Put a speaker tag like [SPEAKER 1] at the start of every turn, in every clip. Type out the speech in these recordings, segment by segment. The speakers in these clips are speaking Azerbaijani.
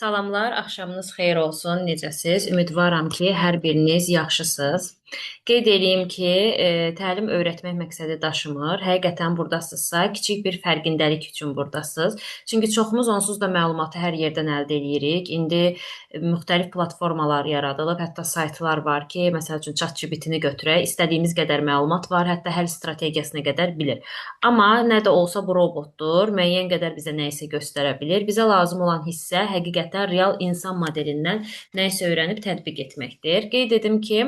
[SPEAKER 1] Salamlar, axşamınız xeyir olsun. Necəsiz? Ümidvaram ki, hər biriniz yaxşısınız. Qeyd edeyim ki, təlim öyrətmək məqsədi daşımır. Həqiqətən burdasınızsa, kiçik bir fərqindəlik üçün burdasınız. Çünki çoxumuz onsuz da məlumatı hər yerdən əldə edirik. İndi müxtəlif platformalar yaradılıb, hətta saytlar var ki, məsəl üçün ChatGPT-ni götürək, istədiyimiz qədər məlumat var, hətta həll strategiyasına qədər bilir. Amma nə də olsa bu robotdur, müəyyən qədər bizə nə isə göstərə bilir. Bizə lazım olan hissə həqiqətən real insan modelindən nə isə öyrənib tətbiq etməkdir. Qeyd edim ki,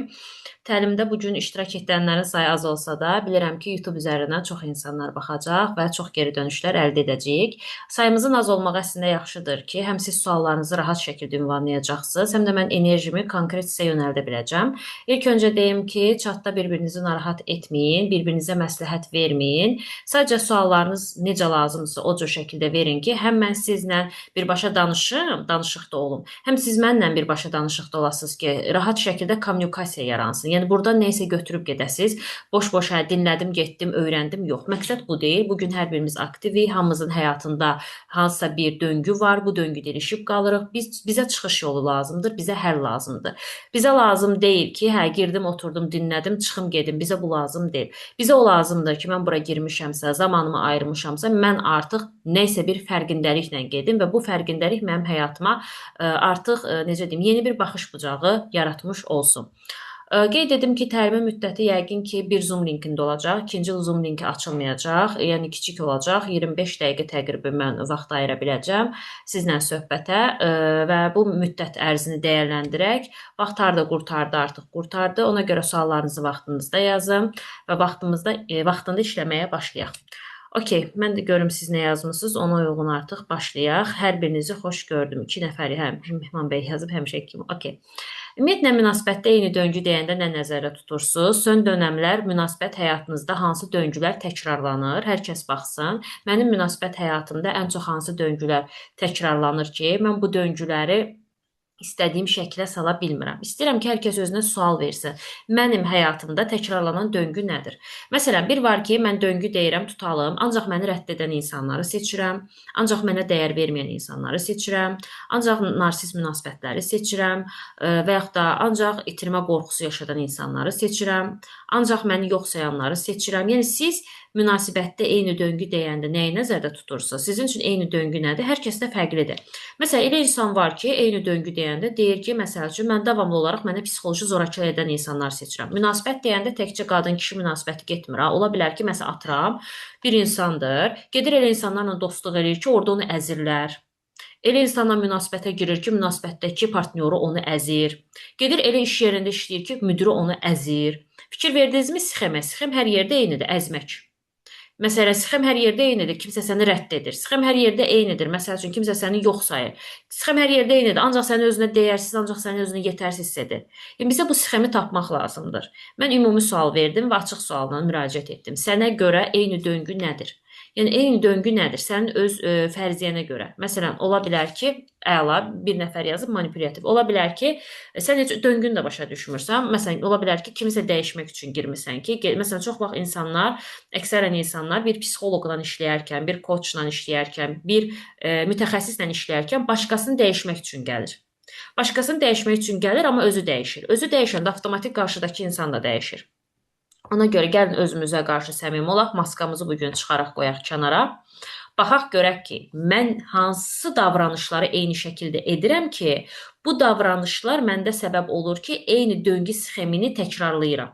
[SPEAKER 1] təlimdə bu gün iştirak edənlərin sayı az olsa da, bilirəm ki, YouTube üzərindən çox insanlar baxacaq və çox geri dönüşlər əldə edəcəyik. Sayımızın az olmağı əslində yaxşıdır ki, həm siz suallarınızı rahat şəkildə ünvanlayacaqsınız, həm də mən enerjimi konkret sizə yönəldə biləcəm. İlk öncə deyim ki, chatda bir-birinizi narahat etməyin, bir-birinizə məsləhət verməyin. Sadəcə suallarınız necə lazımdırsa o cür şəkildə verin ki, həm mən sizlə birbaşa danışım, danışıqda olum, həm siz mənlə birbaşa danışıqda olasınız ki, rahat şəkildə kommunikasiya yaransın. Yəni burada nə isə götürüb gedəsiz. Boş-boş hə dinlədim, getdim, öyrəndim. Yox, məqsəd bu deyil. Bu gün hər birimiz aktivik, hamımızın həyatında hansısa bir döngü var. Bu döngüdə ilişib qalırıq. Bizə çıxış yolu lazımdır, bizə həll lazımdır. Bizə lazım deyil ki, hə girdim, oturdum, dinlədim, çıxım gedim. Bizə bu lazım deyil. Bizə o lazımdır ki, mən bura girmişəmsə, zamanımı ayırmışamsa, mən artıq nə isə bir fərqindəliklə gedim və bu fərqindəlik mənim həyatıma artıq necə deyim, yeni bir baxış bucağı yaratmış olsun. Qeyd edim ki, təlimin müddəti yəqin ki, bir Zoom linkində olacaq. İkinci Zoom linki açılmayacaq. Yəni kiçik olacaq. 25 dəqiqə təqribən mən vaxt ayıra biləcəm sizlə söhbətə və bu müddət ərzini dəyərləndirək. Vaxt harda qurtardı, artıq qurtardı. Ona görə suallarınızı vaxtınızda yazın və vaxtında işləməyə başlayaq. Okey, mən də görüm siz nə yazmısınız. Ona uyğun artıq başlayaq. Hər birinizi xoş gördüm. 2 nəfəri həm Mehman bəy yazıb, həmişə kimi. Okey. Ümumiyyətlə münasibətdə eyni döngü deyəndə nə nəzərdə tutursunuz? Son dönəmlər münasibət həyatınızda hansı döngülər təkrarlanır? Hər kəs baxsın. Mənim münasibət həyatımda ən çox hansı döngülər təkrarlanır ki, mən bu döngüləri istədiyim şəklə sala bilmirəm. İstəyirəm ki, hər kəs özünə sual versin. Mənim həyatımda təkrarlanan döngü nədir? Məsələn, bir var ki, mən döngü deyirəm, tutalım, ancaq məni rədd edən insanları seçirəm, ancaq mənə dəyər verməyən insanları seçirəm, ancaq narsist münasibətləri seçirəm və yaxud da ancaq itirmə qorxusu yaşadan insanları seçirəm, ancaq məni yox sayanları seçirəm. Yəni siz münasibətdə eyni döngü deyəndə nəyi nəzərdə tutursunuz? Sizin üçün eyni döngü nədir? Hər kəsdə fərqlidir. Məsələn, elə insan var ki, eyni döngü deyəndə deyir ki, məsəl üçün mən davamlı olaraq mənə psixoloji zorakılıq edən insanlar seçirəm. Münasibət deyəndə təkcə qadın-kişi münasibəti getmir. Olur bilər ki, məsələn, atıram, bir insandır, gedir elə insanlarla dostluq eləyir ki, orada onu əzirlər. Elə insanla münasibətə girir ki, münasibətdəki partnyoru onu əzir. Gedir elə iş yerində işləyir ki, müdiri onu əzir. Fikir verdinizmi sxemə? Sxem hər yerdə eynidir, əzmək. Məsələn, sxem hər yerdə eynidir, kimsə səni rədd edir. Sxem hər yerdə eynidir, məsəl üçün kimsə səni yox sayır. Sxem hər yerdə eynidir, ancaq səni özünə dəyərsiz, ancaq səni özünə yetərsiz hiss edir. Yəni bizə bu sxemi tapmaq lazımdır. Mən ümumi sual verdim və açıq sualla müraciət etdim. Sənə görə eyni döngü nədir? Yəni eyni döngü nədir? Sənin öz fərziyyənə görə. Məsələn, ola bilər ki, əla bir nəfər yazıb manipulyativ. Ola bilər ki, sən heç döngünü də başa düşmürsən. Məsələn, ola bilər ki, kimisə dəyişmək üçün girmisən ki, məsələn, çox vaxt insanlar, əksərən insanlar bir psixoloqla işləyərkən, bir koçla işləyərkən, bir mütəxəssislə işləyərkən başqasını dəyişmək üçün gəlir. Başqasını dəyişmək üçün gəlir, amma özü dəyişir. Özü dəyişəndə avtomatik qarşıdakı insan da dəyişir. Ona görə gəlin özümüzə qarşı səmimi olaq, maskamızı bugün çıxaraq qoyaq kənara. Baxaq görək ki, mən hansı davranışları eyni şəkildə edirəm ki, bu davranışlar məndə səbəb olur ki, eyni döngü sxemini təkrarlayıram.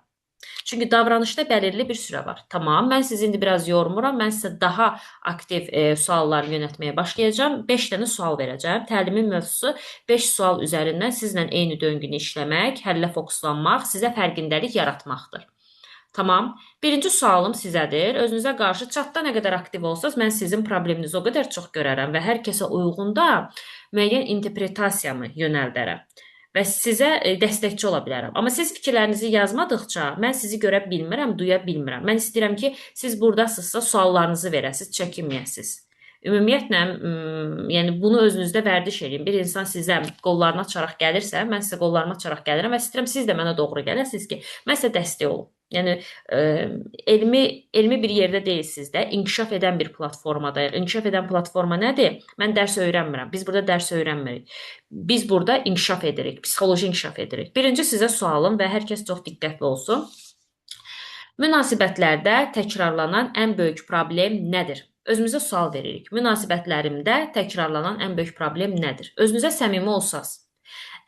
[SPEAKER 1] Çünki davranışda bəlirli bir sürə var. Tamam, mən sizi indi biraz yormuram. Mən sizə daha aktiv suallar yönətməyə başlayacağam. 5 dənə sual verəcəm. Təlimin mövzusu 5 sual üzərindən sizlə eyni döngünü işləmək, həllə fokuslanmaq, sizə fərqindəlik yaratmaqdır. Tamam. Birinci sualım sizədir. Özünüzə qarşı chatda nə qədər aktiv olsanız, mən sizin probleminizi o qədər çox görərəm və hər kəsə uyğun da müəyyən interpretasiyamı yönəldərəm və sizə dəstəkçi ola bilərəm. Amma siz fikirlərinizi yazmadıqca mən sizi görə bilmirəm, duya bilmirəm. Mən istəyirəm ki, siz buradasınızsa suallarınızı verəsiniz, çəkinməyəsiniz. Ümumiyyətlə, yəni bunu özünüzdə vərdiş edin. Bir insan sizə qollarını açaraq gəlirsə, mən sizə qollarımı açaraq gəlirəm və istəyirəm siz də mənə doğru gələsiniz ki, mən sizə dəstək olum. Yəni e, elmi bir yerdə deyilsiniz də, inkişaf edən bir platformadayıq. İnkişaf edən platforma nədir? Mən dərs öyrənmirəm. Biz burada dərs öyrənmirik. Biz burada inkişaf edirik, psixoloji inkişaf edirik. Birinci sizə sualım və hər kəs çox diqqətli olsun. Münasibətlərdə təkrarlanan ən böyük problem nədir? Özümüzə sual veririk. Münasibətlərimdə təkrarlanan ən böyük problem nədir? Özünüzə səmimi olsaz,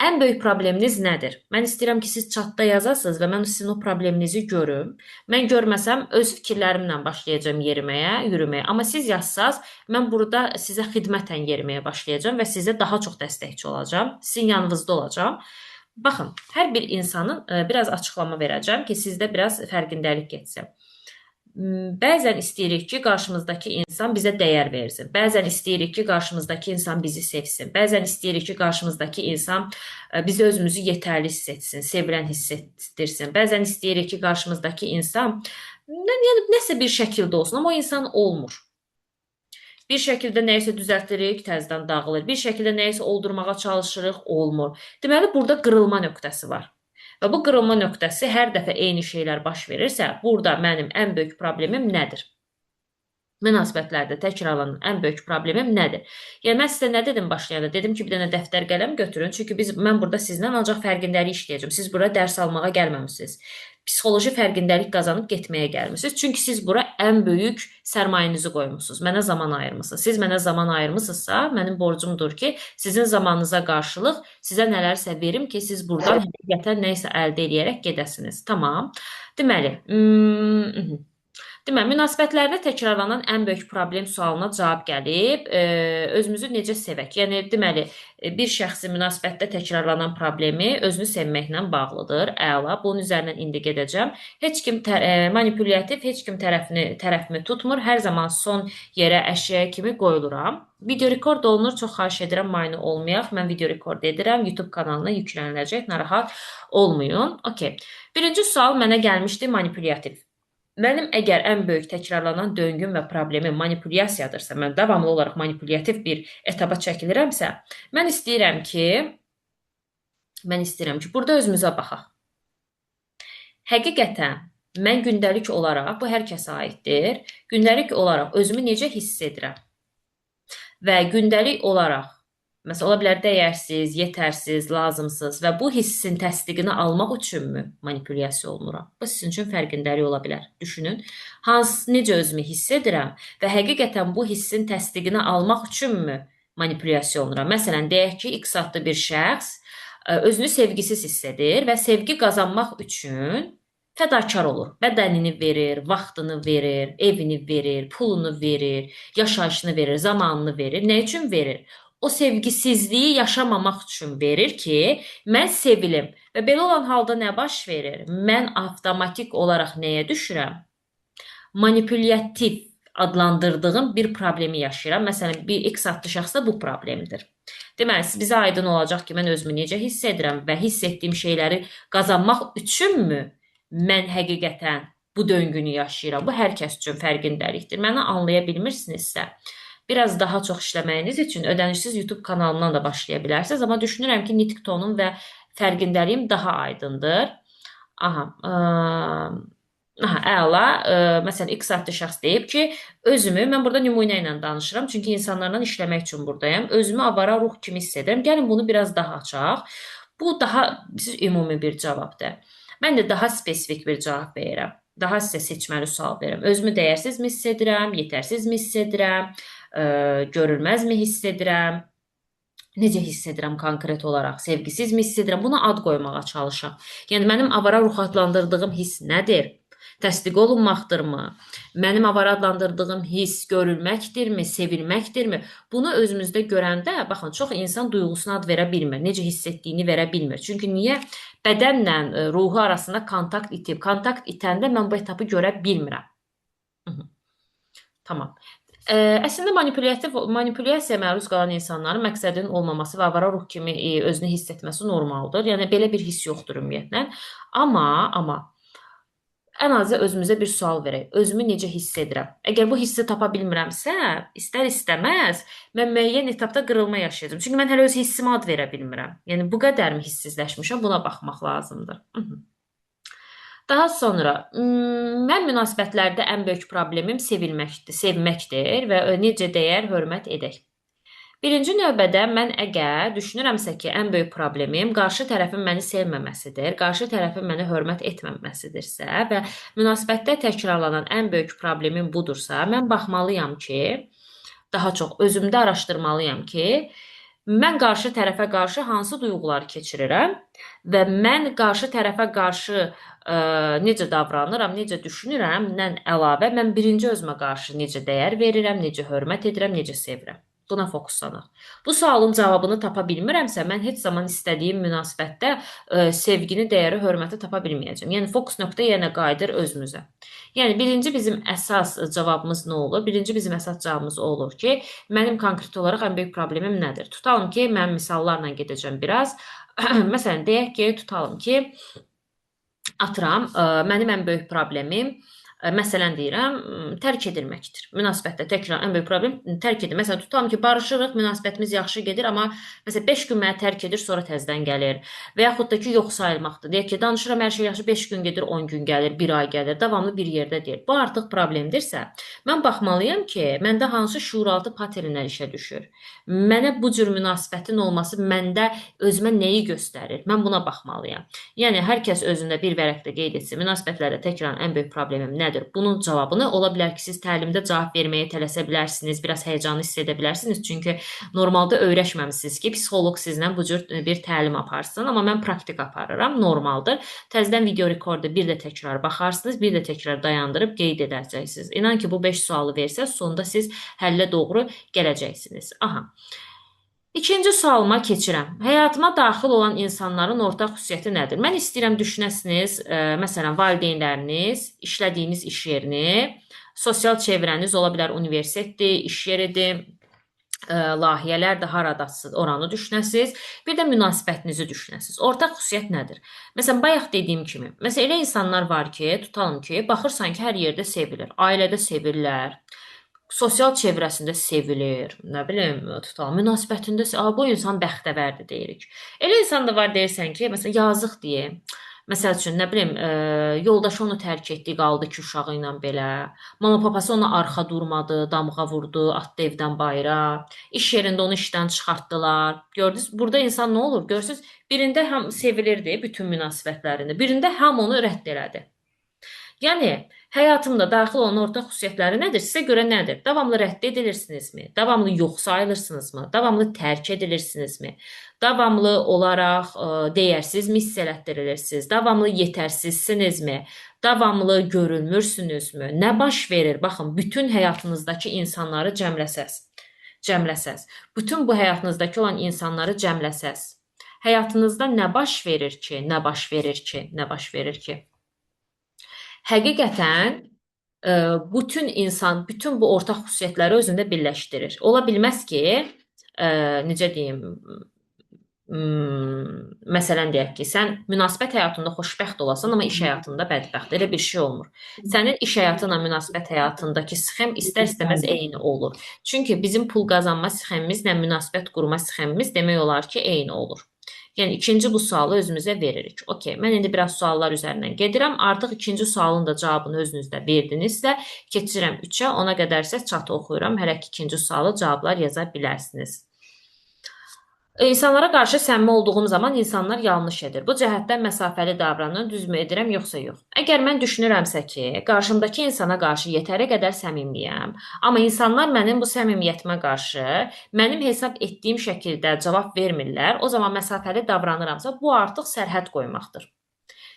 [SPEAKER 1] ən böyük probleminiz nədir? Mən istəyirəm ki, siz chatda yazasınız və mən sizin o probleminizi görüm. Mən görməsəm öz fikirlərimlə başlayacağam yeriməyə, yürüməyə. Amma siz yazsaz, mən burada sizə xidmətən yeriməyə başlayacağam və sizə daha çox dəstəkçi olacağam. Sizin yanınızda olacağam. Baxın, hər bir insanın biraz açıqlama verəcəm ki, sizdə biraz fərqindəlik getsin. Bəzən istəyirik ki, qarşımızdakı insan bizə dəyər versin. Bəzən istəyirik ki, qarşımızdakı insan bizi sevsin. Bəzən istəyirik ki, qarşımızdakı insan bizə özümüzü yetərli hiss etsin, sevilən hiss etdirsin. Bəzən istəyirik ki, qarşımızdakı insan nəsə bir şəkildə olsun, amma o insan olmur. Bir şəkildə nəyisə düzəltirik, təzədən dağılır. Bir şəkildə nəyisə oldurmağa çalışırıq, olmur. Deməli, burada qırılma nöqtəsi var. Və bu qırılma nöqtəsi hər dəfə eyni şeylər baş verirsə, burada mənim ən böyük problemim nədir? Münasibətlərdə təkrarlanan ən böyük problemim nədir? Yəni, mən sizə nə dedim başlayanda? Dedim ki, bir dənə dəftər qələm götürün. Çünki mən burada sizlə ancaq fərqindəlik işləyəcəm. Siz bura dərs almağa gəlməmişsiniz. Psixoloji fərqindəlik qazanıb getməyə gəlmişsiniz. Çünki siz bura ən böyük sərmayenizi qoymusunuz. Mənə zaman ayırmısınız. Siz mənə zaman ayırmısınızsa, mənim borcumdur ki, sizin zamanınıza qarşılıq sizə nələrsə verim ki, siz buradan həqiqətən nə isə əldə edərək gedəsiniz. Tamam. Deməli, münasibətlərdə təkrarlanan ən böyük problem sualına cavab gəlib. Özümüzü necə sevək? Yəni, deməli, bir şəxsin münasibətdə təkrarlanan problemi özünü sevməklə bağlıdır. Əla. Bunun üzərindən indi gedəcəm. Heç kim manipulyativ, heç kim tərəfimi tutmur. Hər zaman son yerə əşyaya kimi qoyuluram. Video rekord olunur. Çox xahiş edirəm, mane olmayaq. Mən video rekord edirəm. YouTube kanalına yükləniləcək. Narahat olmayın. Okay. Birinci sual mənə gəlmişdi manipulyativ. Mənim əgər ən böyük təkrarlanan döngüm və problemim manipulyasiyadırsa, mən davamlı olaraq manipulyativ bir etaba çəkilirəmsə, mən istəyirəm ki, burada özümüzə baxaq. Həqiqətən, mən gündəlik olaraq, bu hər kəsə aiddir, gündəlik olaraq özümü necə hiss edirəm? Və gündəlik olaraq, məsələn, ola bilər dəyərsiz, yetərsiz, lazımsız və bu hissin təsdiqini almaq üçünmü manipulyasiya olunuram? Bu sizin üçün fərqindəlik ola bilər. Düşünün, necə özümü hiss edirəm və həqiqətən bu hissin təsdiqini almaq üçünmü manipulyasiya olunuram? Məsələn, deyək ki, X adlı bir şəxs özünü sevgisiz hiss edir və sevgi qazanmaq üçün fədakar olur. Bədənini verir, vaxtını verir, evini verir, pulunu verir, yaşayışını verir, zamanını verir. Nə üçün verir? O sevgisizliyi yaşamamaq üçün verir ki, mən sevilim. Və belə olan halda nə baş verir? Mən avtomatik olaraq nəyə düşürəm? Manipulyativ adlandırdığım bir problemi yaşayıram. Məsələn, bir X adlı şəxsdə bu problemdir. Deməli, bizə aydın olacaq ki, mən özümü necə hiss edirəm və hiss etdiyim şeyləri qazanmaq üçünmü mən həqiqətən bu döngünü yaşayıram? Bu hər kəs üçün fərqindəlikdir. Məni anlaya bilmirsinizsə, biraz daha çox işləməyiniz üçün ödənişsiz YouTube kanalından da başlaya bilərsiniz. Amma düşünürəm ki, nitq tonum və fərqindəliyim daha aydındır. Əla. Məsələn, X adlı şəxs deyib ki, mən burada nümunə ilə danışıram, çünki insanlarla işləmək üçün buradayım. Özümü avara ruh kimi hiss edirəm. Gəlin bunu biraz daha açaq. Bu daha ümumi bir cavabdır. Mən də daha spesifik bir cavab verirəm. Daha sizə seçməli sual verirəm. Özümü dəyərsizmi hiss edirəm, yetərsizmi hiss edirəm, görülməzmi hiss edirəm, necə hiss edirəm konkret olaraq, sevgisizmi hiss edirəm, buna ad qoymağa çalışam. Yəni, mənim avara ruh adlandırdığım hiss nədir? Təsdiq olunmaqdırmı? Mənim avara adlandırdığım hiss görülməkdirmi, sevilməkdirmi? Bunu özümüzdə görəndə, baxın, çox insan duyğusuna ad verə bilmir, necə hiss etdiyini verə bilmir. Çünki niyə? Bədənlə ruhu arasında kontakt itib. Kontakt itəndə mən bu etapı görə bilmirəm. Tamam. Əslində manipulyasiyaya məruz qalan insanların məqsədinin olmaması və avara ruh kimi özünü hiss etməsi normaldır. Yəni, belə bir hiss yoxdur ümumiyyətlə. Amma ən azı özümüzə bir sual verək. Özümü necə hiss edirəm? Əgər bu hissi tapa bilmirəmsə, istər-istəməz, mən müəyyən etapda qırılma yaşayacağım. Çünki mən hələ öz hissimi ad verə bilmirəm. Yəni, bu qədərmi hissizləşmişəm? Buna baxmaq lazımdır. Daha sonra, mən münasibətlərdə ən böyük problemim sevməkdir və necə dəyər, hörmət edək. Birinci növbədə mən əgər düşünürəmsə ki, ən böyük problemim qarşı tərəfin məni sevməməsidir, qarşı tərəfin mənə hörmət etməməsidirsə və münasibətdə təkrarlanan ən böyük problemim budursa, mən baxmalıyam ki, daha çox özümdə araşdırmalıyam ki, mən qarşı tərəfə qarşı hansı duyğular keçirirəm və mən qarşı tərəfə qarşı necə davranıram, necə düşünürəmdən əlavə mən birinci özümə qarşı necə dəyər verirəm, necə hörmət edirəm, necə sevirəm. Buna fokuslanaq. Bu sualın cavabını tapa bilmirəmsə, mən heç zaman istədiyim münasibətdə sevgini, dəyəri, hörməti tapa bilməyəcəm. Yəni fokus nöqtə yenə qayıdır özümüzə. Yəni birinci bizim əsas cavabımız nə olur? Birinci bizim əsas cavabımız o olur ki, mənim konkret olaraq ən böyük problemim nədir? Tutalım ki, mən misallarla gedəcəm biraz. Məsələn, deyək ki, tutalım ki, atıram, mənim ən böyük problemim məsələn deyirəm, tərk edilməkdir. Münasibətdə təkrar ən böyük problem tərk edir. Məsələn, tutalım ki, barışırıq, münasibətimiz yaxşı gedir, amma məsələn 5 gün məni tərk edir, sonra təzədən gəlir. Və yaxud da ki, yox sayılmaqdır. Deyək ki, danışıram, hər şey yaxşı, 5 gün gedir, 10 gün gəlir, 1 ay gəlir, davamlı bir yerdə deyil. Bu artıq problemdirsə, mən baxmalıyam ki, məndə hansı şuuraltı paternlər işə düşür. Mənə bu cür münasibətin olması məndə özümə nəyi göstərir? Mən buna baxmalıyam. Yəni hər kəs özündə bir vərəqdə qeyd etsin. Münasibətlərdə təkrar ən böyük problemim nədir? Bunun cavabını ola bilər ki, siz təlimdə cavab verməyə tələsə bilərsiniz, biraz həyecanlı hiss edə bilərsiniz. Çünki normalda öyrəşməmisiniz ki, psixoloq sizlə bu cür bir təlim aparsın, amma mən praktik aparıram, normaldır. Təzədən video rekorda bir də təkrar baxarsınız, bir də təkrar dayandırıb qeyd edəcəksiniz. İnan ki, bu 5 sualı versəz, sonda siz həllə doğru gələcəksiniz. Aha. İkinci sualıma keçirəm. Həyatıma daxil olan insanların ortaq xüsusiyyəti nədir? Mən istəyirəm düşünəsiniz, məsələn, valideynləriniz, işlədiyiniz iş yerini, sosial çevrəniz ola bilər universitetdir, iş yeridir, layihələrdir, haradasınız, oranı düşünəsiniz. Bir də münasibətinizi düşünəsiniz. Ortaq xüsusiyyət nədir? Məsələn, bayaq dediyim kimi, məsələn, elə insanlar var ki, tutalım ki, baxırsan ki, hər yerdə sevilir, ailədə sevirlər, sosial çevrəsində sevilir, nə bilim, tutalım, münasibətində, bu insan bəxtəvərdir deyirik. Elə insan da var deyirsən ki, məsələn, yazıq deyə, məsəl üçün, nə bilim, yoldaşı onu tərk etdi, qaldı ki, uşağı ilə belə, mama papası ona arxa durmadı, damğa vurdu, atdı evdən bayıra, iş yerində onu işdən çıxartdılar. Gördünüz, burada insan nə olur? Görürsünüz, birində həm sevilirdi bütün münasibətlərində, birində həm onu rədd elədi. Yəni, həyatımda daxil olan ortaq xüsusiyyətləri nədir? Sizə görə nədir? Davamlı rədd edilirsinizmi? Davamlı yox sayılırsınızmı? Davamlı tərk edilirsinizmi? Davamlı olaraq dəyərsizmi hiss elətdirilirsiniz? Davamlı yetərsizsinizmi? Davamlı görülmürsünüzmü? Nə baş verir? Baxın, bütün həyatınızdakı insanları cəmləsəz, bütün bu həyatınızdakı olan insanları cəmləsəz, həyatınızda nə baş verir ki, nə baş verir ki, nə baş verir ki? Həqiqətən bütün bu ortaq xüsusiyyətləri özündə birləşdirir. Ola bilməz ki, necə deyim, məsələn deyək ki, sən münasibət həyatında xoşbəxt olasan, amma iş həyatında bədbəxt. Elə bir şey olmur. Sənin iş həyatınla münasibət həyatındakı sxem istər-istəməz eyni olur. Çünki bizim pul qazanma sxemimizlə münasibət qurma sxemimiz demək olar ki, eyni olur. Yəni, ikinci bu sualı özümüzə veririk. Okey, mən indi biraz suallar üzərindən gedirəm. Artıq ikinci sualın da cavabını özünüzdə verdinizsə, keçirəm 3-ə, ona qədər isə çatı oxuyuram. Hələ ki, ikinci sualı cavablar yaza bilərsiniz. İnsanlara qarşı səmimi olduğum zaman insanlar yanlış edir. Bu cəhətdən məsafəli davranır, düzmü edirəm, yoxsa yox? Əgər mən düşünürəmsə ki, qarşımdakı insana qarşı yetəri qədər səmimiyəm, amma insanlar mənim bu səmimiyyətimə qarşı mənim hesab etdiyim şəkildə cavab vermirlər, o zaman məsafəli davranıramsa, bu artıq sərhəd qoymaqdır.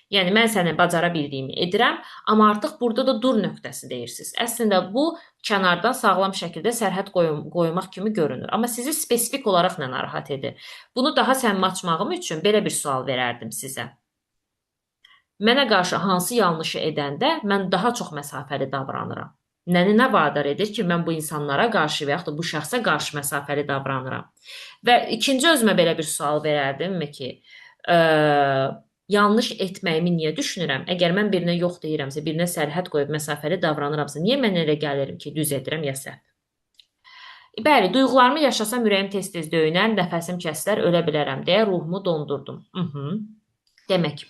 [SPEAKER 1] Yəni, mən səni bacara bildiyimi edirəm, amma artıq burada da dur nöqtəsi deyirsiniz. Əslində, bu kənardan sağlam şəkildə sərhəd qoymaq kimi görünür. Amma sizi spesifik olaraq nə narahat edir? Bunu daha səmimi açmağım üçün belə bir sual verərdim sizə. Mənə qarşı hansı yanlışı edəndə mən daha çox məsafəli davranıram? Nə vadar edir ki, mən bu insanlara qarşı və yaxud da bu şəxsə qarşı məsafəli davranıram? Və ikinci özümə belə bir sual verərdimmi ki, yanlış etməyimi niyə düşünürəm? Əgər mən birinə yox deyirəmsə, birinə sərhəd qoyub məsafəli davranıramsa, niyə mən elə gəlirim ki, düz edirəm ya səhv? Bəli, duyğularımı yaşasam ürəyim tez-tez döyünər, nəfəsim kəsilər, ölə bilərəm deyə ruhumu dondurdum. Demək,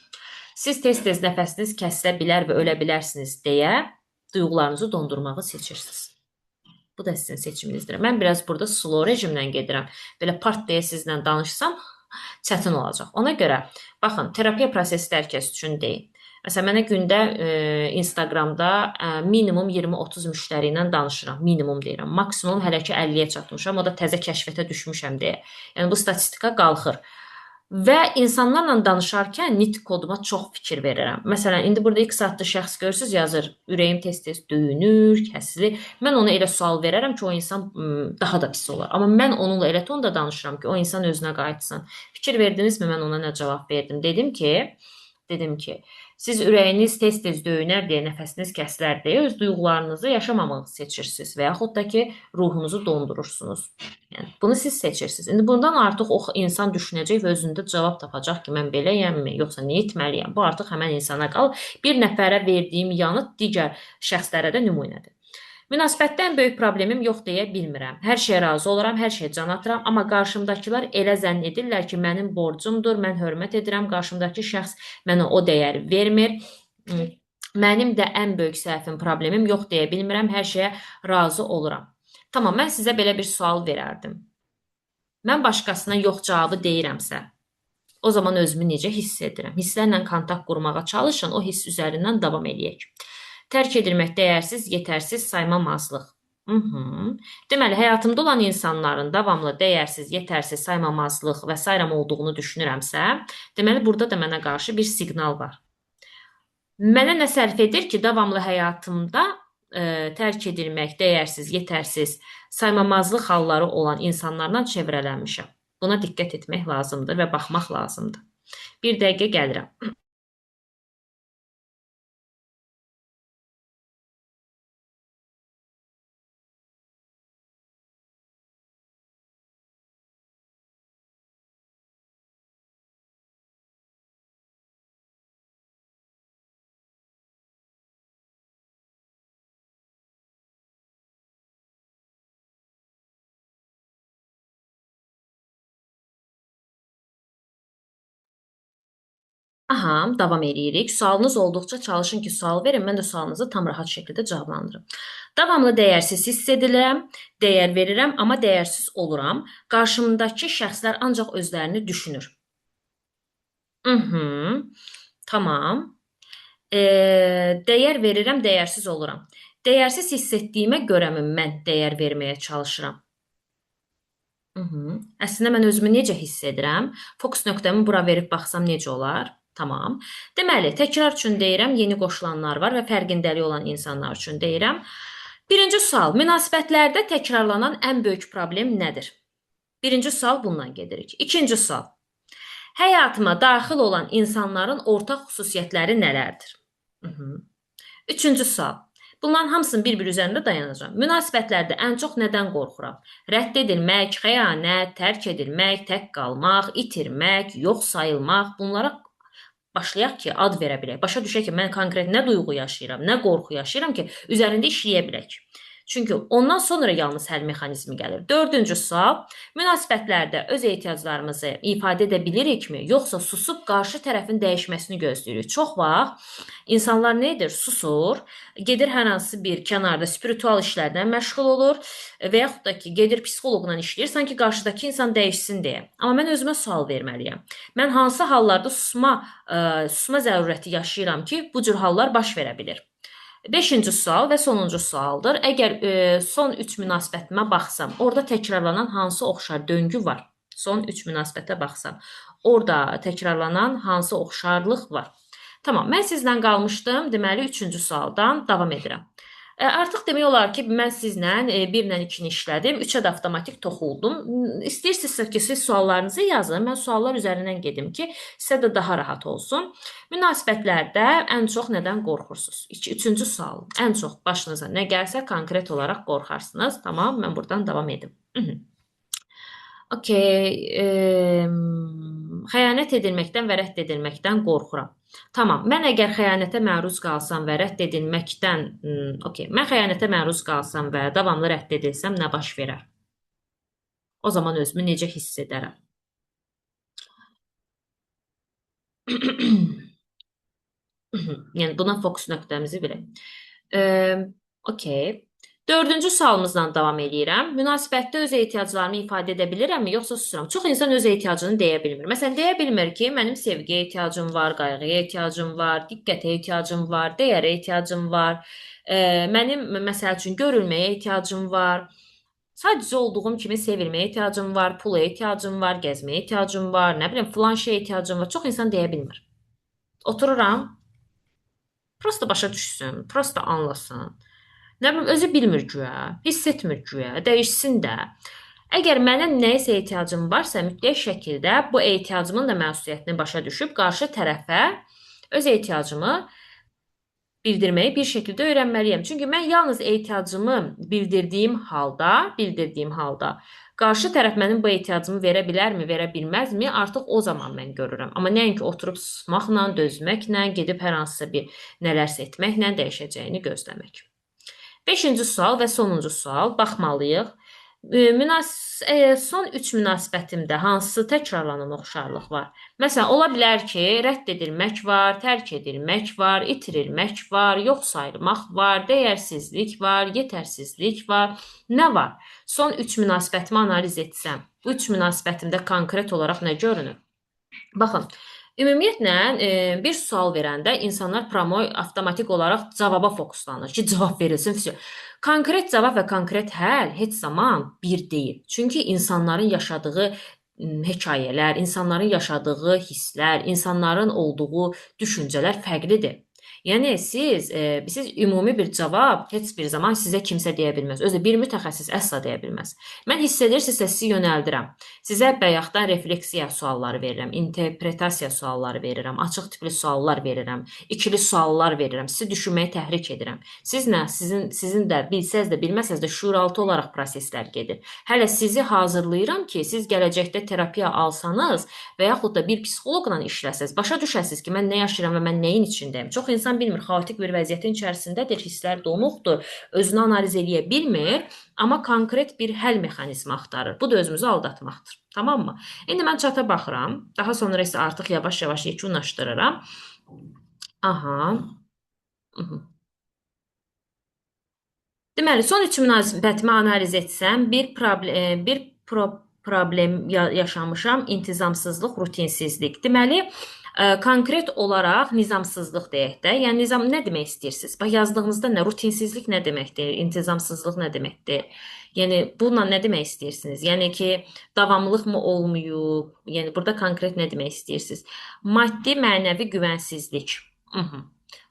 [SPEAKER 1] Siz tez-tez nəfəsiniz kəsilə bilər və ölə bilərsiniz deyə duyğularınızı dondurmağı seçirsiniz. Bu da sizin seçiminizdir. Mən biraz burada slow rejimlə gedirəm. Belə part deyə sizlə danışsam çətin olacaq. Ona görə baxın, terapiya prosesi hər kəs üçün deyil. Məsələn, mənə gündə Instagramda minimum 20-30 müştəri ilə danışıram. Minimum deyirəm. Maksimum hələ ki 50-yə çatmışam. O da təzə kəşfiyyata düşmüşəm deyə. Yəni bu statistika qalxır. Və insanlarla danışarkən nitq koduma çox fikir verirəm. Məsələn, indi burada 2 adlı şəxs görürsüz, yazır, ürəyim tez-tez döyünür, kəsilir. Mən ona elə sual verərəm ki, o insan daha da pis olar. Amma mən onunla elə tonda danışıram ki, o insan özünə qayıtsın. Fikir verdinizmi mən ona nə cavab verdim? Dedim ki, siz ürəyiniz tez-tez döyünər deyə, nəfəsiniz kəsilər deyə öz duyğularınızı yaşamamağı seçirsiniz və yaxud da ki, ruhunuzu dondurursunuz. Yəni, bunu siz seçirsiniz. İndi bundan artıq o insan düşünəcək və özündə cavab tapacaq ki, mən beləyəmmi, yoxsa nə etməliyəm? Bu artıq həmən insana qalır. Bir nəfərə verdiyim yanıt digər şəxslərə də nümunədir. Münasibətdə ən böyük problemim yox deyə bilmirəm. Hər şeyə razı olaram, hər şeyə can atıram, amma qarşımdakılar elə zənn edirlər ki, mənim borcumdur, mən hörmət edirəm, qarşımdakı şəxs mənə o dəyəri vermir. Mənim də ən böyük səhvim, problemim yox deyə bilmirəm, hər şeyə razı oluram. Tamam, mən sizə belə bir sual verərdim. Mən başqasına yox cavabı deyirəmsə, o zaman özümü necə hiss edirəm? Hisslərlə kontakt qurmağa çalışın, o hiss üzərindən davam edək. Tərk edilmək dəyərsiz, yetərsiz, saymamazlıq. Deməli, həyatımda olan insanların davamlı dəyərsiz, yetərsiz, saymamazlıq və sairəm olduğunu düşünürəmsə, deməli, burada da mənə qarşı bir siqnal var. Mənə nə sərf edir ki, davamlı həyatımda tərk edilmək, dəyərsiz, yetərsiz, saymamazlıq halları olan insanlarla çevrələnmişəm. Buna diqqət etmək lazımdır və baxmaq lazımdır. Bir dəqiqə gəlirəm. Aha, davam eləyirik. Sualınız olduqca çalışın ki, sual verin. Mən də sualınızı tam rahat şəkildə cavablandırım. Davamlı dəyərsiz hiss edirəm, dəyər verirəm, amma dəyərsiz oluram. Qarşımdakı şəxslər ancaq özlərini düşünür. Tamam. Dəyər verirəm, dəyərsiz oluram. Dəyərsiz hiss etdiyimə görəmi mən dəyər verməyə çalışıram? Əslində mən özümü necə hiss edirəm? Fokus nöqtəmi bura verib baxsam necə olar? Tamam. Deməli, təkrar üçün deyirəm, yeni qoşulanlar var və fərqindəliyi olan insanlar üçün deyirəm. Birinci sual, münasibətlərdə təkrarlanan ən böyük problem nədir? Birinci sual bundan gedirik. İkinci sual, həyatıma daxil olan insanların ortaq xüsusiyyətləri nələrdir? Üçüncü sual, bunların hamısının bir-bir üzərində dayanacağım. Münasibətlərdə ən çox nədən qorxuram? Rədd edilmək, xəyanət, tərk edilmək, tək qalmaq, itirmək, yox sayılmaq, bunlara başlayaq ki, ad verə bilək. Başa düşək ki, mən konkret nə duyğu yaşayıram, nə qorxu yaşayıram ki, üzərində işləyə bilək. Çünki ondan sonra yalnız həll mexanizmi gəlir. Dördüncü sual, münasibətlərdə öz ehtiyaclarımızı ifadə edə bilirikmi, yoxsa susub qarşı tərəfin dəyişməsini gözləyirik? Çox vaxt insanlar nə edir? Susur, gedir hər hansı bir kənarda spiritual işlərlə məşğul olur və yaxud da ki, gedir psixoloqla işləyir, sanki qarşıdakı insan dəyişsin deyə. Amma mən özümə sual verməliyəm. Mən hansı hallarda susma zərurəti yaşayıram ki, bu cür hallar baş verə bilir? Beşinci sual və sonuncu sualdır. Əgər son 3 münasibətimə baxsam, orada təkrarlanan hansı oxşar döngü var? Son 3 münasibətə baxsam, orada təkrarlanan hansı oxşarlıq var? Tamam, mən sizlə qalmışdım. Deməli, 3-cü sualdan davam edirəm. Artıq demək olar ki, mən sizlə 1-lə 2-ni işlədim, 3-ə də avtomatik toxuldum. İstəyirsinizsə ki, siz suallarınızı yazın, mən suallar üzərindən gedim ki, sizə də daha rahat olsun. Münasibətlərdə ən çox nədən qorxursunuz? 3-cü sual, ən çox başınıza nə gəlsə konkret olaraq qorxarsınız. Tamam, mən buradan davam edim. Okay, xəyanət edilməkdən və rədd edilməkdən qorxuram. Tamam, mən əgər xəyanətə məruz qalsam və rədd edilməkdən, mən xəyanətə məruz qalsam və davamlı rədd edilsəm nə baş verər? O zaman özümü necə hiss edərəm? Yəni buna fokus nöqtəmizi bilək. E, okey. Dördüncü sualımızdan davam edirəm. Münasibətdə öz ehtiyaclarımı ifadə edə bilirəmmi, yoxsa susuram? Çox insan öz ehtiyacını deyə bilmir. Məsələn, deyə bilmir ki, mənim sevgiyə ehtiyacım var, qayğıya ehtiyacım var, diqqətə ehtiyacım var, dəyərə ehtiyacım var. Mənim məsəl üçün görülməyə ehtiyacım var. Sadəcə olduğum kimi sevilməyə ehtiyacım var, pula ehtiyacım var, gəzməyə ehtiyacım var, nə bilim, filan şeyə ehtiyacım var. Çox insan deyə bilmir. Otururam, prosta başa düşsün, prosta anlasın. Nə bilim, özü bilmir güya, hiss etmir güya, dəyişsin də. Əgər mənim nəyisə ehtiyacım varsa, mütləq şəkildə bu ehtiyacımın da məsuliyyətini başa düşüb qarşı tərəfə öz ehtiyacımı bildirməyi bir şəkildə öyrənməliyəm. Çünki mən yalnız ehtiyacımı bildirdiyim halda qarşı tərəf mənim bu ehtiyacımı verə bilərmi, verə bilməzmi, artıq o zaman mən görürəm. Amma nəinki oturub susmaqla, dözməklə, gedib hər hansısa bir nələrsə etməklə dəyişəcəyini gözləmək. Beşinci sual və sonuncu sual, baxmalıyıq. Son 3 münasibətimdə hansı təkrarlanan oxşarlıq var? Məsələn, ola bilər ki, rədd edilmək var, tərk edilmək var, itirilmək var, yox sayılmaq var, dəyərsizlik var, yetərsizlik var. Nə var? Son 3 münasibətimi analiz etsəm, bu 3 münasibətimdə konkret olaraq nə görünür? Baxın, ümumiyyətlə bir sual verəndə insanlar avtomatik olaraq cavaba fokuslanır ki, cavab verilsin. Konkret cavab və konkret həll heç zaman bir deyil. Çünki insanların yaşadığı hekayələr, insanların yaşadığı hisslər, insanların olduğu düşüncələr fərqlidir. Yəni siz ümumi bir cavab heç bir zaman sizə kimsə deyə bilməz. Özü bir mütəxəssis əsla deyə bilməz. Mən hiss edirsinizsə sizi yönəldirəm. Sizə bayaqdan refleksiya sualları verirəm, interpretasiya sualları verirəm, açıq tipli suallar verirəm, ikili suallar verirəm. Sizi düşünməyə təhrik edirəm. Sizin də bilsəz də, bilməsəz də şuuraltı olaraq proseslər gedir. Hələ sizi hazırlayıram ki, siz gələcəkdə terapiya alsanız və yaxud da bir psixoloqla işləsəz, başa düşəsiz ki, mən nə yaşayıram və mən nəyin içindəyim. Çox insan bilmir, xaotik bir vəziyyətin içərisindədir, hisslər donuqdur, özünü analiz edə bilmir, amma konkret bir həll mexanizmi axtarır. Bu da özümüzü aldatmaqdır. Tamam mı? İndi mən çata baxıram. Daha sonra isə artıq yavaş-yavaş yekunlaşdırıram. Aha. Deməli, son 3 münasibətimi analiz etsəm, bir problem yaşamışam, intizamsızlıq, rutinsizlik. Deməli, konkret olaraq nizamsızlıq deyək də. Yəni nə demək istəyirsiniz? Bax, yazdığınızda nə? Rutinsizlik nə deməkdir? İntizamsızlıq nə deməkdir? Yəni bununla nə demək istəyirsiniz? Yəni ki, davamlılıq mı olmayıb? Yəni burada konkret nə demək istəyirsiniz? Maddi, mənəvi güvənsizlik.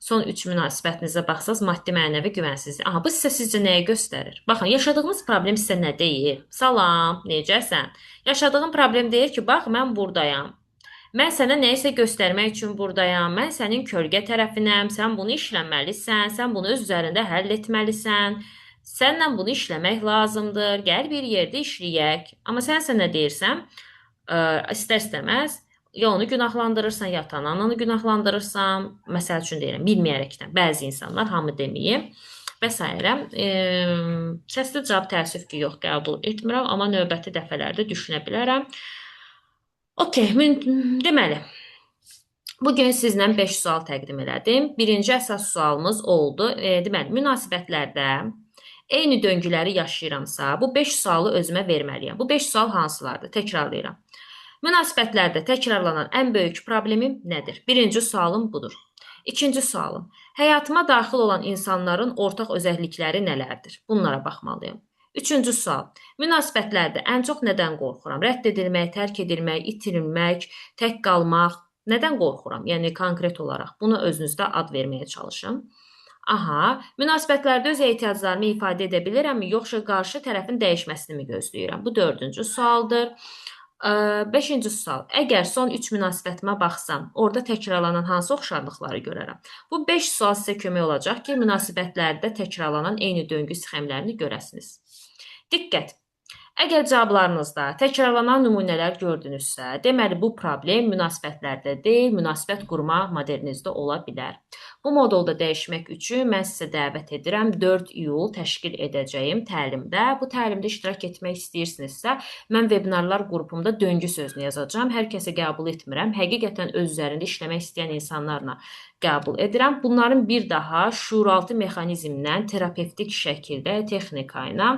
[SPEAKER 1] Son 3 münasibətinizə baxsaz, maddi, mənəvi güvənsizlik. Aha, bu sizcə nəyi göstərir? Baxın, yaşadığınız problem sizə nə deyir? Salam, necəsən? Yaşadığın problem deyir ki, bax, mən buradayam. Mən sənə nəyisə göstərmək üçün buradayam. Mən sənin kölgə tərəfinəm. Sən bunu işləməlisən. Sən bunu öz üzərində həll etməlisən. Sənlə bunu işləmək lazımdır. Gəl bir yerdə işləyək. Amma sən nə deyirsən? İstər-istəməz ya onu günahlandırırsan, ya ata-ananı günahlandırırsan. Məsəl üçün deyirəm, bilməyərəkdən. Bəzi insanlar, hamı deməyim, və s. Səsli cavab təəssüf ki, yox, qəbul etmirəm, amma növbəti dəfələrdə düşünə bilərəm. Okey, deməli, bugün sizlə 5 sual təqdim elədim. Birinci əsas sualımız oldu. Deməli, münasibətlərdə eyni döngüləri yaşayıramsa, bu 5 sualı özümə verməliyəm. Bu 5 sual hansılardır? Təkrarlayıram. Münasibətlərdə təkrarlanan ən böyük problemim nədir? Birinci sualım budur. İkinci sualım, həyatıma daxil olan insanların ortaq özəllikləri nələrdir? Bunlara baxmalıyam. Üçüncü sual, münasibətlərdə ən çox nədən qorxuram? Rədd edilmək, tərk edilmək, itirilmək, tək qalmaq, nədən qorxuram? Yəni konkret olaraq bunu özünüzdə ad verməyə çalışın. Aha, münasibətlərdə öz ehtiyaclarımı ifadə edə bilirəmmi, yoxsa qarşı tərəfin dəyişməsini mi gözləyirəm? Bu dördüncü sualdır. Beşinci sual, əgər son 3 münasibətimə baxsam, orada təkrarlanan hansı oxşarlıqları görərəm? Bu 5 sual sizə kömək olacaq ki, münasibətlərdə təkrarlanan eyni döngü sxemlərini görəsiniz. Diqqət! Əgər cavablarınızda təkrarlanan nümunələr gördünüzsə, deməli bu problem münasibətlərdə deyil, münasibət qurma modelinizdə ola bilər. Bu modulda dəyişmək üçün mən sizə dəvət edirəm 4 iyul təşkil edəcəyim təlimdə. Bu təlimdə iştirak etmək istəyirsinizsə, mən vebinarlar qrupumda döngü sözünü yazacağam. Hər kəsə qəbul etmirəm. Həqiqətən öz üzərində işləmək istəyən insanlarla qəbul edirəm. Bunların bir daha şuuraltı mexanizmdən terapevtik şəkildə, texnika ilə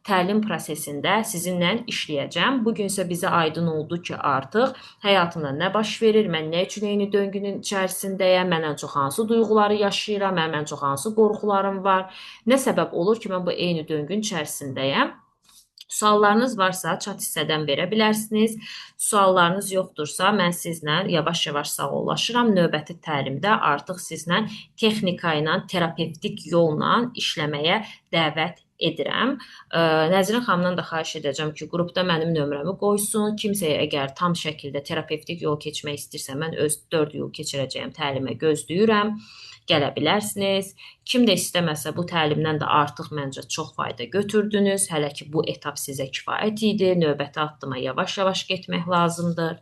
[SPEAKER 1] təlim prosesində sizinlə işləyəcəm. Bu gün isə bizə aydın oldu ki, artıq həyatımda nə baş verir, mən nə üçün eyni döngünün içərisindəyəm, mən ən çox hansı duyğuları yaşayıram, mənim ən çox hansı qorxularım var, nə səbəb olur ki, mən bu eyni döngünün içərisindəyəm. Suallarınız varsa chat hissədən verə bilərsiniz. Suallarınız yoxdursa, mən sizlə yavaş-yavaş sağollaşıram. Növbəti təlimdə artıq sizlə texnika ilə, terapevtik yolla işləməyə dəvət edirəm. Nəzrin xanımdan da xahiş edəcəm ki, qrupda mənim nömrəmi qoysun. Kimsəyə əgər tam şəkildə terapevtik yol keçmək istəyirsə, mən öz 4 yol keçirəcəyim təlimə gözləyirəm. Gələ bilərsiniz. Kim də istəməsə bu təlimdən də artıq məncə çox fayda götürdünüz. Hələ ki bu etap sizə kifayət idi. Növbəti addıma yavaş-yavaş getmək lazımdır.